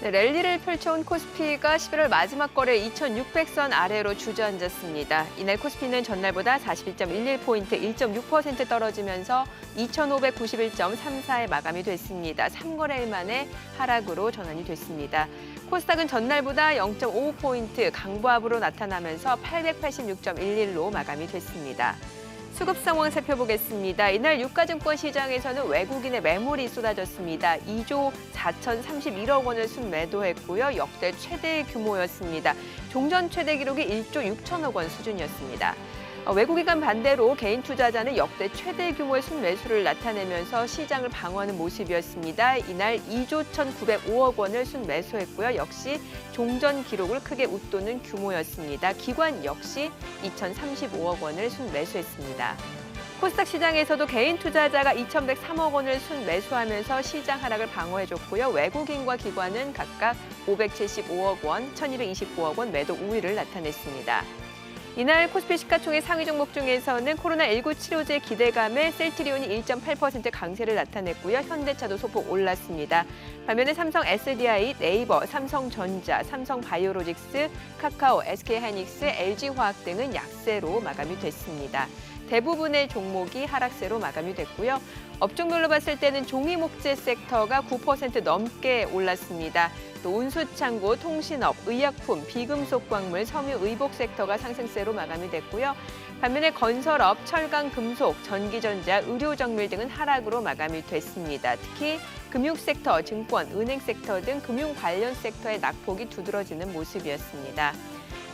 네, 랠리를 펼쳐온 코스피가 11월 마지막 거래 2,600선 아래로 주저앉았습니다. 이날 코스피는 전날보다 41.11포인트, 1.6% 떨어지면서 2,591.34에 마감이 됐습니다. 3거래일 만에 하락으로 전환이 됐습니다. 코스닥은 전날보다 0.55포인트 강보합으로 나타나면서 886.11로 마감이 됐습니다. 수급 상황 살펴보겠습니다. 이날 유가증권 시장에서는 외국인의 매물이 쏟아졌습니다. 2조 4,031억 원을 순매도했고요. 역대 최대 규모였습니다. 종전 최대 기록이 1조 6천억 원 수준이었습니다. 외국인간 반대로 개인 투자자는 역대 최대 규모의 순매수를 나타내면서 시장을 방어하는 모습이었습니다. 이날 2조 1,905억 원을 순매수했고요. 역시 종전 기록을 크게 웃도는 규모였습니다. 기관 역시 2,035억 원을 순매수했습니다. 코스닥 시장에서도 개인 투자자가 2,103억 원을 순매수하면서 시장 하락을 방어해줬고요. 외국인과 기관은 각각 575억 원, 1,229억 원 매도 우위를 나타냈습니다. 이날 코스피 시가총액 상위 종목 중에서는 코로나19 치료제 기대감에 셀트리온이 1.8% 강세를 나타냈고요. 현대차도 소폭 올랐습니다. 반면에 삼성 SDI, 네이버, 삼성전자, 삼성바이오로직스, 카카오, SK하이닉스, LG화학 등은 약세로 마감이 됐습니다. 대부분의 종목이 하락세로 마감이 됐고요. 업종별로 봤을 때는 종이목재 섹터가 9% 넘게 올랐습니다. 또 운수창고, 통신업, 의약품, 비금속 광물, 섬유 의복 섹터가 상승세로 마감이 됐고요. 반면에 건설업, 철강, 금속, 전기전자, 의료정밀 등은 하락으로 마감이 됐습니다. 특히 금융 섹터, 증권, 은행 섹터 등 금융 관련 섹터의 낙폭이 두드러지는 모습이었습니다.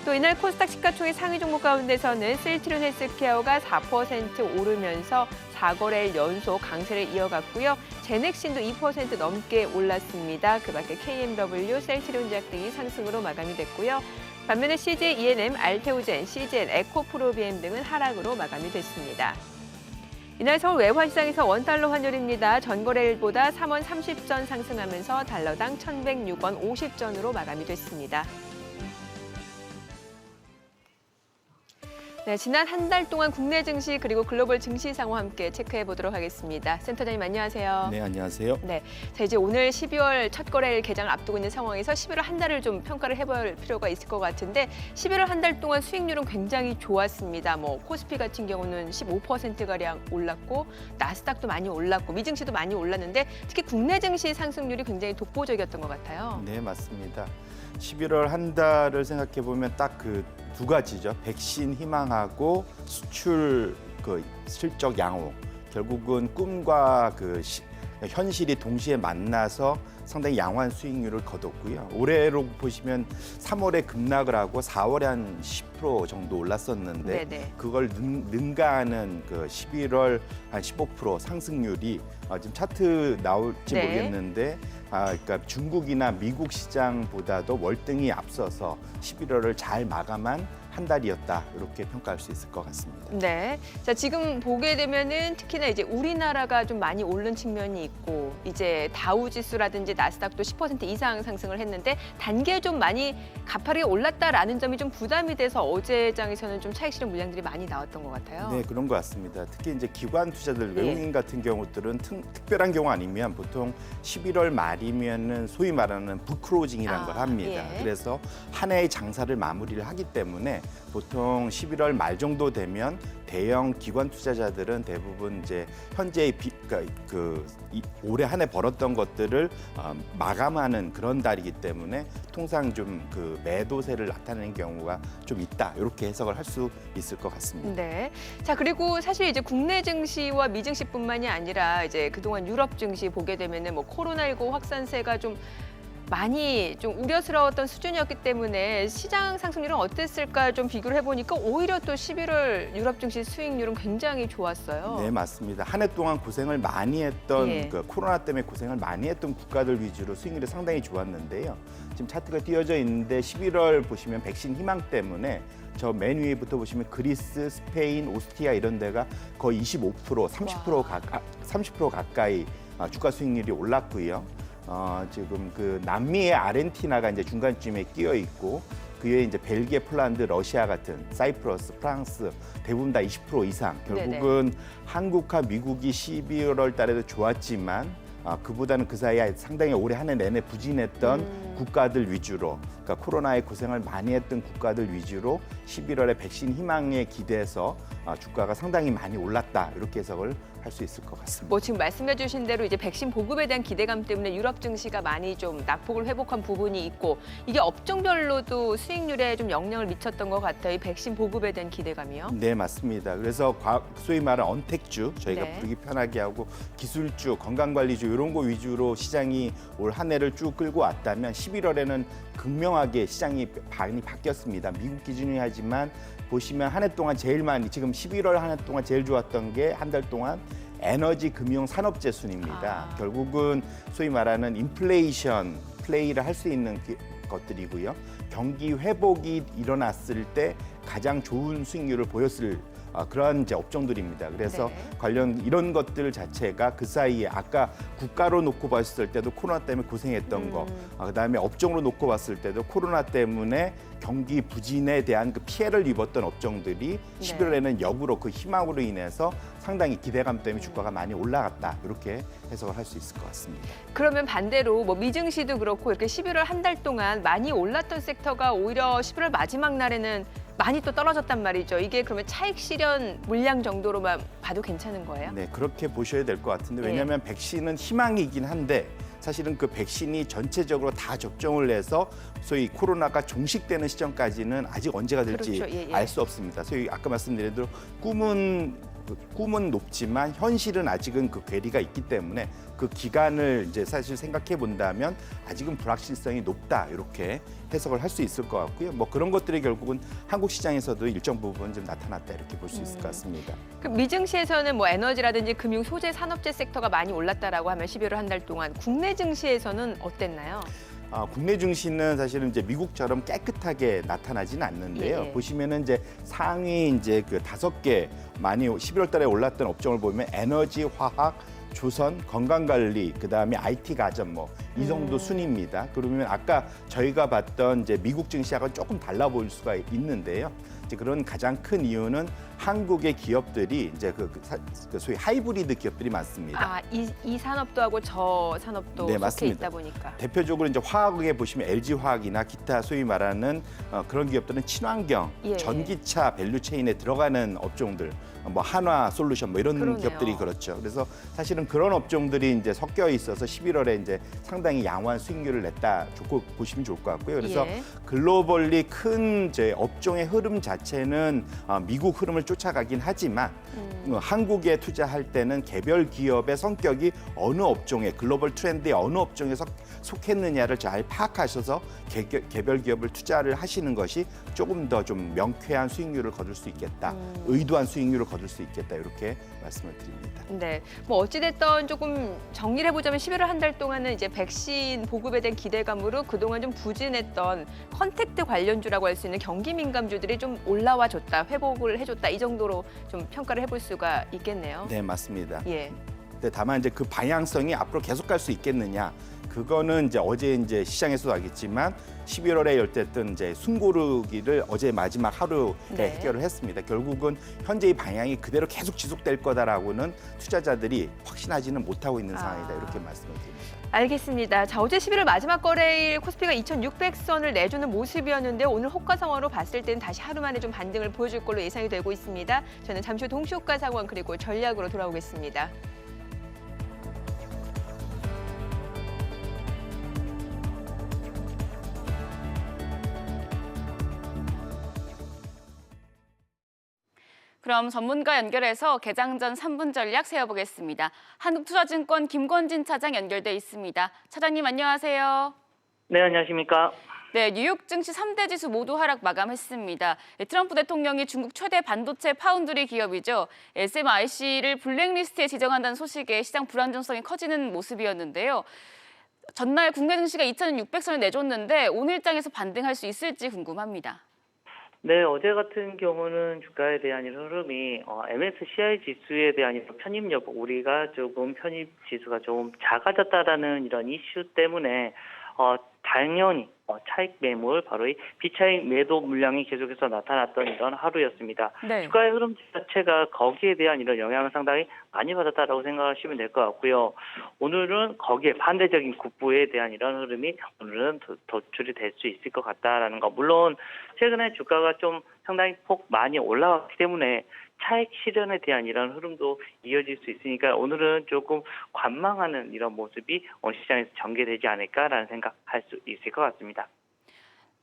또 이날 코스닥 시가총액 상위 종목 가운데서는 셀트리온 헬스케어가 4% 오르면서 4거래일 연속 강세를 이어갔고요. 제넥신도 2% 넘게 올랐습니다. 그밖에 KMW, 셀트리온제약 등이 상승으로 마감이 됐고요. 반면에 CJ E&M, 알테오젠, CGN, 에코프로비엠 등은 하락으로 마감이 됐습니다. 이날 서울 외환시장에서 원달러 환율입니다. 전거래일보다 3원 30전 상승하면서 달러당 1,106원 50전으로 마감이 됐습니다. 네, 지난 한 달 동안 국내 증시 그리고 글로벌 증시 상황 함께 체크해 보도록 하겠습니다. 센터장님 안녕하세요. 네, 안녕하세요. 네, 자 이제 오늘 12월 첫 거래일 개장을 앞두고 있는 상황에서 11월 한 달을 좀 평가를 해볼 필요가 있을 것 같은데 11월 한 달 동안 수익률은 굉장히 좋았습니다. 코스피 같은 경우는 15%가량 올랐고 나스닥도 많이 올랐고 미증시도 많이 올랐는데 특히 국내 증시 상승률이 굉장히 독보적이었던 것 같아요. 네, 맞습니다. 11월 한 달을 생각해 보면 딱 그 두 가지죠. 백신 희망하고 수출 실적 양호. 결국은 꿈과 현실이 동시에 만나서 상당히 양호한 수익률을 거뒀고요. 올해로 보시면 3월에 급락을 하고 4월에 한 10% 정도 올랐었는데 네네. 그걸 능가하는 11월 한 15% 상승률이 지금 차트 나올지 네. 모르겠는데 그러니까 중국이나 미국 시장보다도 월등히 앞서서 11월을 잘 마감한 한 달이었다 이렇게 평가할 수 있을 것 같습니다. 네, 자 지금 보게 되면은 특히나 이제 우리나라가 좀 많이 오른 측면이 있고 이제 다우지수라든지 나스닥도 10% 이상 상승을 했는데 단계 좀 많이 가파르게 올랐다라는 점이 좀 부담이 돼서 어제장에서는 좀 차익 실현 물량들이 많이 나왔던 것 같아요. 네, 그런 것 같습니다. 특히 이제 기관 투자들 외국인 같은 경우들은 특별한 경우 아니면 보통 11월 말이면은 소위 말하는 북크로징이라는 걸 합니다. 예. 그래서 한 해의 장사를 마무리를 하기 때문에 보통 11월 말 정도 되면 대형 기관 투자자들은 대부분 이제 현재의 올해 한 해 벌었던 것들을 마감하는 그런 달이기 때문에 통상 좀 매도세를 나타내는 경우가 좀 있다 이렇게 해석을 할 수 있을 것 같습니다. 네. 자 그리고 사실 이제 국내 증시와 미증시뿐만이 아니라 이제 그동안 유럽 증시 보게 되면은 코로나19 확산세가 좀 많이 좀 우려스러웠던 수준이었기 때문에 시장 상승률은 어땠을까 좀 비교를 해보니까 오히려 또 11월 유럽 증시 수익률은 굉장히 좋았어요. 네, 맞습니다. 한 해 동안 고생을 많이 했던 코로나 때문에 고생을 많이 했던 국가들 위주로 수익률이 상당히 좋았는데요. 지금 차트가 띄어져 있는데 11월 보시면 백신 희망 때문에 저 맨 위에부터 보시면 그리스, 스페인, 오스트리아 이런 데가 거의 25%, 30% 가까이 주가 수익률이 올랐고요. 지금 남미의 아르헨티나가 이제 중간쯤에 끼어 있고 그 외에 이제 벨기에, 폴란드, 러시아 같은 사이프러스, 프랑스 대부분 다 20% 이상. 결국은 네네. 한국과 미국이 12월 달에도 좋았지만 그보다는 그 사이에 상당히 올해 한 해 내내 부진했던 국가들 위주로, 그러니까 코로나에 고생을 많이 했던 국가들 위주로 11월에 백신 희망에 기대해서 주가가 상당히 많이 올랐다, 이렇게 해석을 할 수 있을 것 같습니다. 뭐 지금 말씀해 주신 대로 이제 백신 보급에 대한 기대감 때문에 유럽 증시가 많이 좀 낙폭을 회복한 부분이 있고, 이게 업종별로도 수익률에 좀 영향을 미쳤던 것 같아요. 이 백신 보급에 대한 기대감이요. 네, 맞습니다. 그래서 소위 말하는 언택주, 저희가 네. 부르기 편하게 하고 기술주, 건강관리주 이런 거 위주로 시장이 올 한 해를 쭉 끌고 왔다면 11월에는 극명하게 시장이 많이 바뀌었습니다. 미국 기준이 하지만 보시면 한 해 동안 제일 많이, 지금 11월 한 해 동안 제일 좋았던 게 한 달 동안 에너지, 금융, 산업재 순입니다. 결국은 소위 말하는 인플레이션 플레이를 할 수 있는 것들이고요. 경기 회복이 일어났을 때 가장 좋은 수익률을 보였을 그런 이제 업종들입니다. 그래서 네. 관련 이런 것들 자체가 그 사이에 아까 국가로 놓고 봤을 때도 코로나 때문에 고생했던 거, 그다음에 업종으로 놓고 봤을 때도 코로나 때문에 경기 부진에 대한 그 피해를 입었던 업종들이 11월에는 역으로 그 희망으로 인해서 상당히 기대감 때문에 주가가 많이 올라갔다, 이렇게 해석을 할 수 있을 것 같습니다. 그러면 반대로 뭐 미증시도 그렇고 이렇게 11월 한 달 동안 많이 올랐던 섹터가 오히려 11월 마지막 날에는 많이 또 떨어졌단 말이죠. 이게 그러면 차익 실현 물량 정도로만 봐도 괜찮은 거예요? 네, 그렇게 보셔야 될 것 같은데, 왜냐하면 백신은 희망이긴 한데 사실은 그 백신이 전체적으로 다 접종을 해서 소위 코로나가 종식되는 시점까지는 아직 언제가 될지 그렇죠. 예, 예. 알 수 없습니다. 소위 아까 말씀드린 대로 꿈은 높지만 현실은 아직은 그 괴리가 있기 때문에 그 기간을 이제 사실 생각해 본다면 아직은 불확실성이 높다, 이렇게 해석을 할 수 있을 것 같고요. 뭐 그런 것들이 결국은 한국 시장에서도 일정 부분 좀 나타났다, 이렇게 볼 수 있을 것 같습니다. 그 미증시에서는 뭐 에너지라든지 금융, 소재, 산업재 섹터가 많이 올랐다라고 하면 11월 한 달 동안 국내 증시에서는 어땠나요? 국내 증시는 사실은 이제 미국처럼 깨끗하게 나타나지는 않는데요. 예. 보시면은 이제 상위 이제 그 5개 많이 11월 달에 올랐던 업종을 보면 에너지, 화학, 조선, 건강관리, 그다음에 IT 가전 뭐 이 정도 순입니다. 그러면 아까 저희가 봤던 이제 미국 증시하고는 조금 달라 보일 수가 있는데요. 이제 그런 가장 큰 이유는 한국의 기업들이 이제 그 소위 하이브리드 기업들이 많습니다. 이 산업도 하고 저 산업도 네, 속해 맞습니다. 있다 보니까. 대표적으로 이제 화학에 보시면 LG화학이나 기타 소위 말하는 그런 기업들은 친환경, 예. 전기차 밸류체인에 들어가는 업종들, 뭐 한화솔루션 뭐 이런 그러네요. 기업들이 그렇죠. 그래서 사실은 그런 업종들이 이제 섞여 있어서 11월에 이제 상당히 양호한 수익률을 냈다, 좋고 보시면 좋을 것 같고요. 그래서 예. 글로벌리 큰 이제 업종의 흐름 자체는 미국 흐름을 쫓아가긴 하지만 한국에 투자할 때는 개별 기업의 성격이 어느 업종에, 글로벌 트렌드의 어느 업종에 속했느냐를 잘 파악하셔서 개별 기업을 투자를 하시는 것이 조금 더 좀 명쾌한 수익률을 거둘 수 있겠다, 의도한 수익률을 거둘 수 있겠다, 이렇게 말씀을 드립니다. 네, 뭐 어찌됐든 조금 정리를 해보자면 11월 한 달 동안은 이제 백신 보급에 대한 기대감으로 그동안 좀 부진했던 컨택트 관련주라고 할 수 있는 경기 민감주들이 좀 올라와 줬다, 회복을 해줬다, 이 정도로 좀 평가를 해볼 수가 있겠네요. 네, 맞습니다. 예. 근데 다만 이제 그 방향성이 앞으로 계속 갈 수 있겠느냐, 그거는 이제 어제 이제 시장에서도 알겠지만 11월에 열렸던 이제 숨고르기를 어제 마지막 하루에 네. 해결을 했습니다. 결국은 현재 이 방향이 그대로 계속 지속될 거다라고는 투자자들이 확신하지는 못하고 있는 상황이다, 이렇게 말씀을 드립니다. 알겠습니다. 자, 어제 11월 마지막 거래일 코스피가 2,600선을 내주는 모습이었는데 오늘 호가상황으로 봤을 때는 다시 하루 만에 좀 반등을 보여줄 걸로 예상이 되고 있습니다. 저는 잠시 후 동시호가 상황 그리고 전략으로 돌아오겠습니다. 그럼 전문가 연결해서 개장 전 3분 전략 세워보겠습니다. 한국투자증권 김권진 차장 연결돼 있습니다. 차장님 안녕하세요. 네, 안녕하십니까. 네, 뉴욕 증시 3대 지수 모두 하락 마감했습니다. 트럼프 대통령이 중국 최대 반도체 파운드리 기업이죠. SMIC를 블랙리스트에 지정한다는 소식에 시장 불안정성이 커지는 모습이었는데요. 전날 국내 증시가 2,600선을 내줬는데 오늘장에서 반등할 수 있을지 궁금합니다. 네, 어제 같은 경우는 주가에 대한 흐름이 MSCI 지수에 대한 편입 여부, 우리가 조금 편입 지수가 좀 작아졌다라는 이런 이슈 때문에 당연히 차익 매물, 바로 이 비차익 매도 물량이 계속해서 나타났던 이런 하루였습니다. 네. 주가의 흐름 자체가 거기에 대한 이런 영향을 상당히 많이 받았다라고 생각하시면 될 것 같고요. 오늘은 거기에 반대적인 국부에 대한 이런 흐름이 오늘은 도출이 될 수 있을 것 같다라는 거. 물론 최근에 주가가 좀 상당히 폭 많이 올라왔기 때문에 차익 실현에 대한 이런 흐름도 이어질 수 있으니까 오늘은 조금 관망하는 이런 모습이 오늘 시장에서 전개되지 않을까라는 생각할 수 있을 것 같습니다.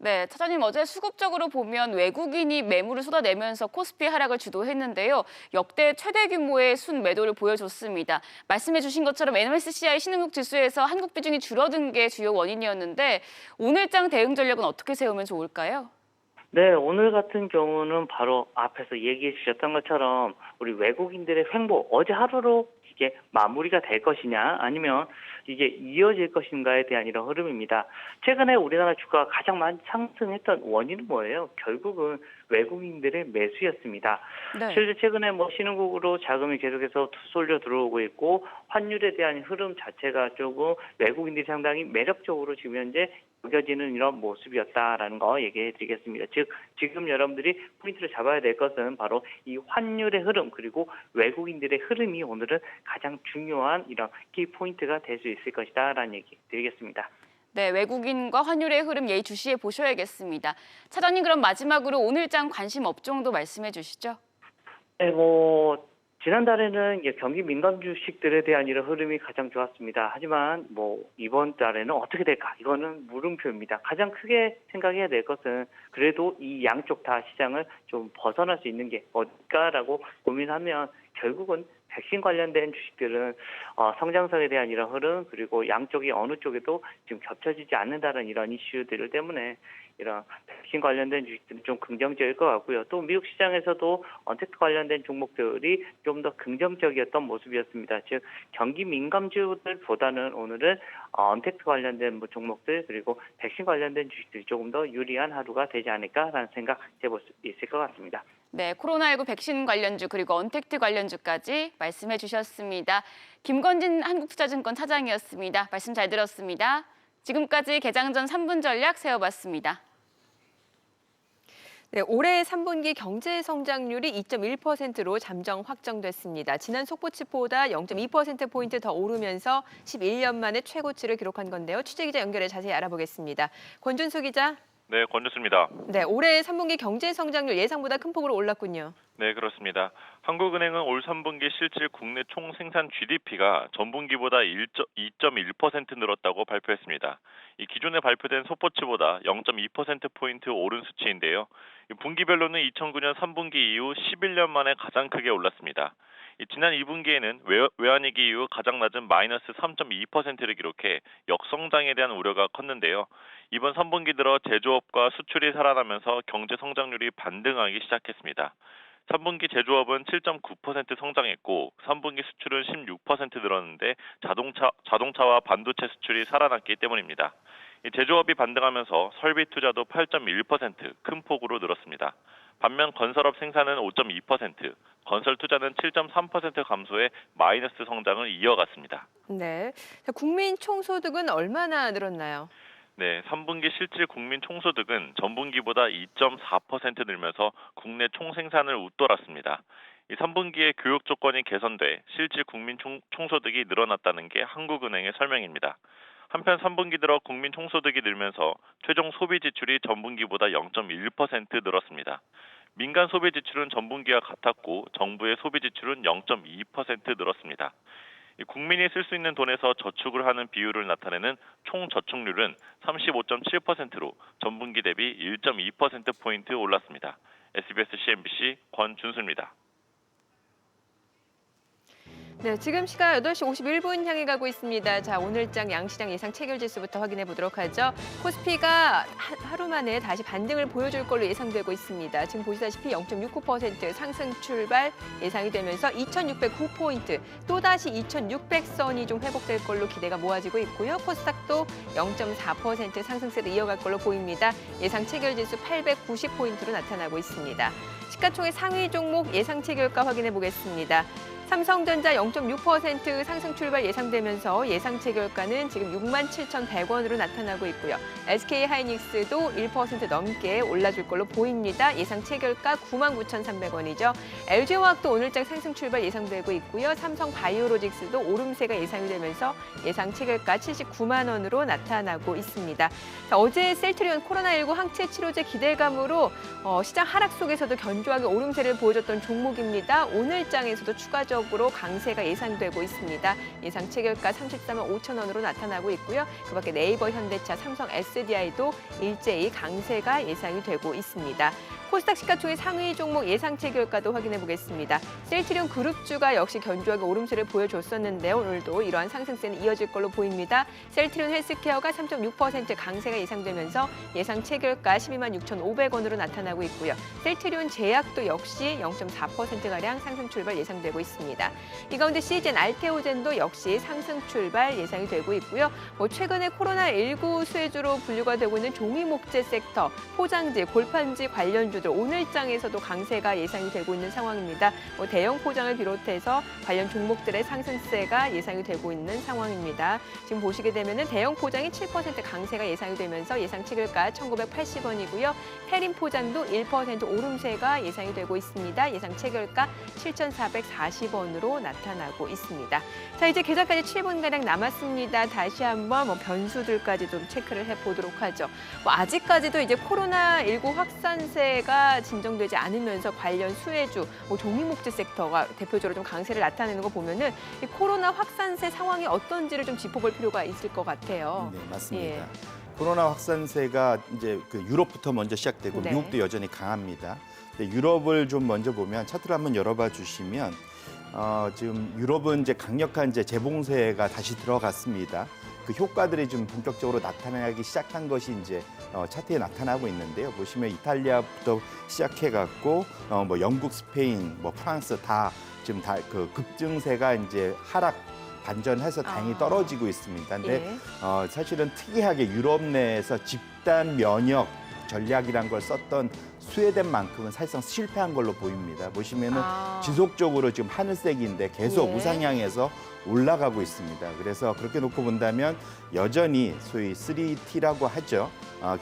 네, 차장님 어제 수급적으로 보면 외국인이 매물을 쏟아내면서 코스피 하락을 주도했는데요. 역대 최대 규모의 순매도를 보여줬습니다. 말씀해 주신 것처럼 MSCI 신흥국 지수에서 한국 비중이 줄어든 게 주요 원인이었는데 오늘장 대응 전략은 어떻게 세우면 좋을까요? 네, 오늘 같은 경우는 바로 앞에서 얘기해 주셨던 것처럼 우리 외국인들의 횡보, 어제 하루로 이게 마무리가 될 것이냐 아니면 이게 이어질 것인가에 대한 이런 흐름입니다. 최근에 우리나라 주가가 가장 많이 상승했던 원인은 뭐예요? 결국은 외국인들의 매수였습니다. 네. 실제 최근에 신흥국으로 자금이 계속해서 쏠려 들어오고 있고 환율에 대한 흐름 자체가 조금 외국인들이 상당히 매력적으로 지금 현재 여겨지는 이런 모습이었다라는 거 얘기해 드리겠습니다. 즉 지금 여러분들이 포인트를 잡아야 될 것은 바로 이 환율의 흐름 그리고 외국인들의 흐름이 오늘은 가장 중요한 이런 키 포인트가 될 수 있을 것이다라는 얘기 드리겠습니다. 네, 외국인과 환율의 흐름 예의주시해 보셔야겠습니다. 차장님 그럼 마지막으로 오늘장 관심 업종도 말씀해 주시죠. 네, 지난달에는 경기 민감 주식들에 대한 이런 흐름이 가장 좋았습니다. 하지만 이번 달에는 어떻게 될까? 이거는 물음표입니다. 가장 크게 생각해야 될 것은 그래도 이 양쪽 다 시장을 좀 벗어날 수 있는 게 어딜까라고 고민하면 결국은 백신 관련된 주식들은 성장성에 대한 이런 흐름 그리고 양쪽이 어느 쪽에도 지금 겹쳐지지 않는다는 이런 이슈들 때문에 이런 백신 관련된 주식들은 좀 긍정적일 것 같고요. 또 미국 시장에서도 언택트 관련된 종목들이 좀 더 긍정적이었던 모습이었습니다. 즉 경기 민감주들보다는 오늘은 언택트 관련된 종목들 그리고 백신 관련된 주식들이 조금 더 유리한 하루가 되지 않을까라는 생각 해볼 수 있을 것 같습니다. 네, 코로나19 백신 관련주 그리고 언택트 관련주까지 말씀해 주셨습니다. 김건진 한국투자증권 차장이었습니다. 말씀 잘 들었습니다. 지금까지 개장 전 3분 전략 세워봤습니다. 네, 올해 3분기 경제 성장률이 2.1%로 잠정 확정됐습니다. 지난 속보치보다 0.2%포인트 더 오르면서 11년 만에 최고치를 기록한 건데요. 취재기자 연결해 자세히 알아보겠습니다. 권준수 기자. 네, 권준수입니다. 네, 올해 3분기 경제 성장률 예상보다 큰 폭으로 올랐군요. 네, 그렇습니다. 한국은행은 올 3분기 실질 국내 총생산 GDP가 전분기보다 2.1% 늘었다고 발표했습니다. 이 기존에 발표된 속보치보다 0.2%포인트 오른 수치인데요. 분기별로는 2009년 3분기 이후 11년 만에 가장 크게 올랐습니다. 지난 2분기에는 외환위기 이후 가장 낮은 마이너스 3.2%를 기록해 역성장에 대한 우려가 컸는데요. 이번 3분기 들어 제조업과 수출이 살아나면서 경제 성장률이 반등하기 시작했습니다. 3분기 제조업은 7.9% 성장했고 3분기 수출은 16% 늘었는데 자동차와 반도체 수출이 살아났기 때문입니다. 제조업이 반등하면서 설비 투자도 8.1% 큰 폭으로 늘었습니다. 반면 건설업 생산은 5.2%, 건설 투자는 7.3% 감소해 마이너스 성장을 이어갔습니다. 네, 국민 총소득은 얼마나 늘었나요? 네, 3분기 실질 국민 총소득은 전분기보다 2.4% 늘면서 국내 총생산을 웃돌았습니다. 3분기에 교육 조건이 개선돼 실질 국민 총소득이 늘어났다는 게 한국은행의 설명입니다. 한편 3분기 들어 국민 총소득이 늘면서 최종 소비 지출이 전분기보다 0.1% 늘었습니다. 민간 소비 지출은 전분기와 같았고 정부의 소비 지출은 0.2% 늘었습니다. 국민이 쓸 수 있는 돈에서 저축을 하는 비율을 나타내는 총저축률은 35.7%로 전분기 대비 1.2%포인트 올랐습니다. SBS CNBC 권준수입니다. 네, 지금 시각 8시 51분 향해 가고 있습니다. 자, 오늘장 양시장 예상 체결지수부터 확인해 보도록 하죠. 코스피가 하루 만에 다시 반등을 보여줄 걸로 예상되고 있습니다. 지금 보시다시피 0.69% 상승 출발 예상이 되면서 2,609포인트, 또다시 2,600선이 좀 회복될 걸로 기대가 모아지고 있고요. 코스닥도 0.4% 상승세를 이어갈 걸로 보입니다. 예상 체결지수 890포인트로 나타나고 있습니다. 시가총액 상위 종목 예상 체결가 확인해 보겠습니다. 삼성전자 0.6% 상승 출발 예상되면서 예상 체결가는 지금 67,100원으로 나타나고 있고요. SK하이닉스도 1% 넘게 올라줄 걸로 보입니다. 예상 체결가 99,300원이죠. LG화학도 오늘장 상승 출발 예상되고 있고요. 삼성바이오로직스도 오름세가 예상이 되면서 예상 체결가 79만 원으로 나타나고 있습니다. 자, 어제 셀트리온 코로나19 항체 치료제 기대감으로 시장 하락 속에서도 견조하게 오름세를 보여줬던 종목입니다. 오늘장에서도 추가적으로 강세가 예상되고 있습니다. 예상 체결가 33만 5천 원으로 나타나고 있고요. 그밖에 네이버, 현대차, 삼성 SDI도 일제히 강세가 예상이 되고 있습니다. 코스닥 시가총액 상위 종목 예상 체결가도 확인해 보겠습니다. 셀트리온 그룹주가 역시 견조하게 오름세를 보여줬었는데요. 오늘도 이러한 상승세는 이어질 걸로 보입니다. 셀트리온 헬스케어가 3.6% 강세가 예상되면서 예상 체결가 12만 6,500원으로 나타나고 있고요. 셀트리온 제약도 역시 0.4%가량 상승 출발 예상되고 있습니다. 이 가운데 CGN, 알테오젠도 역시 상승 출발 예상이 되고 있고요. 최근에 코로나19 수혜주로 분류가 되고 있는 종이목재 섹터, 포장지, 골판지 관련주들 오늘장에서도 강세가 예상이 되고 있는 상황입니다. 대형 포장을 비롯해서 관련 종목들의 상승세가 예상이 되고 있는 상황입니다. 지금 보시게 되면 대형 포장이 7% 강세가 예상이 되면서 예상 체결가 1,980원이고요. 해림 포장도 1% 오름세가 예상이 되고 있습니다. 예상 체결가 7,440원으로 나타나고 있습니다. 자, 이제 계좌까지 7분가량 남았습니다. 다시 한번 변수들까지 좀 체크를 해보도록 하죠. 아직까지도 이제 코로나19 확산세가 진정되지 않으면서 관련 수혜주, 종이목재 섹터가 대표적으로 좀 강세를 나타내는 거 보면은 이 코로나 확산세 상황이 어떤지를 좀 짚어볼 필요가 있을 것 같아요. 네, 맞습니다. 예. 코로나 확산세가 이제 그 유럽부터 먼저 시작되고 네. 미국도 여전히 강합니다. 근데 유럽을 좀 먼저 보면 차트를 한번 열어봐 주시면 지금 유럽은 이제 강력한 이제 재봉세가 다시 들어갔습니다. 그 효과들이 좀 본격적으로 나타나기 시작한 것이 이제 차트에 나타나고 있는데요. 보시면 이탈리아부터 시작해갖고 뭐 영국, 스페인, 뭐 프랑스 다 지금 다 그 급증세가 이제 하락 반전해서 다행히 떨어지고 있습니다. 근데 예. 사실은 특이하게 유럽 내에서 집단 면역 전략이란 걸 썼던 스웨덴 만큼은 사실상 실패한 걸로 보입니다. 보시면은 지속적으로 지금 하늘색인데 계속 예. 우상향해서 올라가고 있습니다. 그래서 그렇게 놓고 본다면 여전히 소위 3T라고 하죠.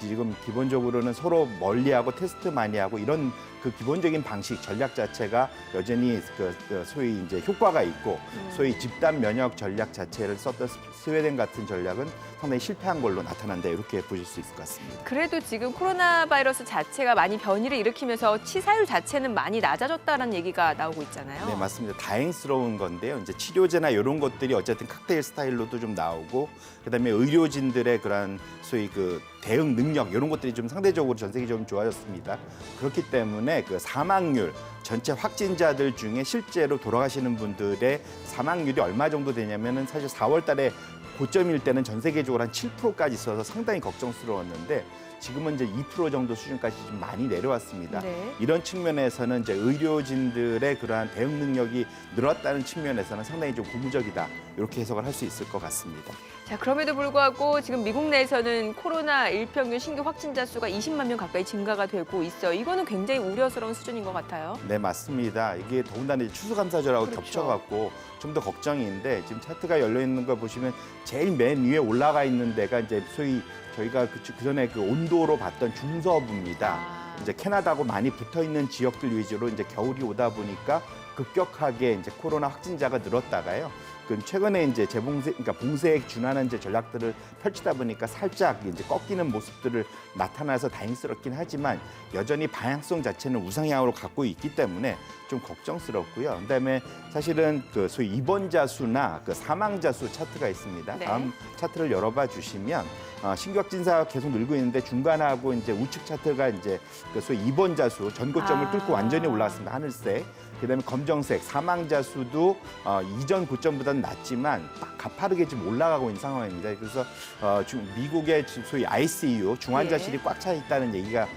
지금 기본적으로는 서로 멀리하고 테스트 많이 하고 이런 그 기본적인 방식 전략 자체가 여전히 그 소위 이제 효과가 있고 소위 집단 면역 전략 자체를 썼던 스웨덴 같은 전략은 상당히 실패한 걸로 나타난다 이렇게 보실 수 있을 것 같습니다. 그래도 지금 코로나 바이러스 자체가 많이 변이를 일으키면서 치사율 자체는 많이 낮아졌다는 얘기가 나오고 있잖아요. 네, 맞습니다. 다행스러운 건데요. 이제 치료제나 이런 것들이 어쨌든 칵테일 스타일로도 좀 나오고 그다음에 의료진들의 그런 소위 그 대응 능력 이런 것들이 좀 상대적으로 전 세계적으로 좀 좋아졌습니다. 그렇기 때문에 그 사망률 전체 확진자들 중에 실제로 돌아가시는 분들의 사망률이 얼마 정도 되냐면은 사실 4월 달에 고점일 때는 전 세계적으로 한 7%까지 있어서 상당히 걱정스러웠는데 지금은 이제 2% 정도 수준까지 좀 많이 내려왔습니다. 네. 이런 측면에서는 이제 의료진들의 그러한 대응 능력이 늘었다는 측면에서는 상당히 좀 고무적이다. 이렇게 해석을 할 수 있을 것 같습니다. 자, 그럼에도 불구하고 지금 미국 내에서는 코로나 일평균 신규 확진자 수가 20만 명 가까이 증가가 되고 있어요. 이거는 굉장히 우려스러운 수준인 것 같아요. 네, 맞습니다. 이게 더군다나 이제 추수감사절하고 그렇죠. 겹쳐갖고 좀 더 걱정인데 지금 차트가 열려 있는 거 보시면 제일 맨 위에 올라가 있는 데가 이제 소위 저희가 그전에 그 온도로 봤던 중서부입니다. 이제 캐나다하고 많이 붙어 있는 지역들 위주로 이제 겨울이 오다 보니까 급격하게 이제 코로나 확진자가 늘었다가요. 그 최근에 이제 재봉세, 그러니까 봉쇄에 준하는 이제 전략들을 펼치다 보니까 살짝 이제 꺾이는 모습들을 나타나서 다행스럽긴 하지만 여전히 방향성 자체는 우상향으로 갖고 있기 때문에 좀 걱정스럽고요. 그다음에 사실은 그 소위 입원자 수나 그 사망자 수 차트가 있습니다. 네. 다음 차트를 열어봐 주시면 신규 확진자가 계속 늘고 있는데 중간하고 이제 우측 차트가 이제 그 소위 입원자 수 전고점을 뚫고 완전히 올라왔습니다. 하늘색. 그다음에 검정색 사망자 수도 이전 고점보다는 낮지만 가파르게 지금 올라가고 있는 상황입니다. 그래서 미국의 소위 ICU 중환자실이 꽉 차 있다는 얘기가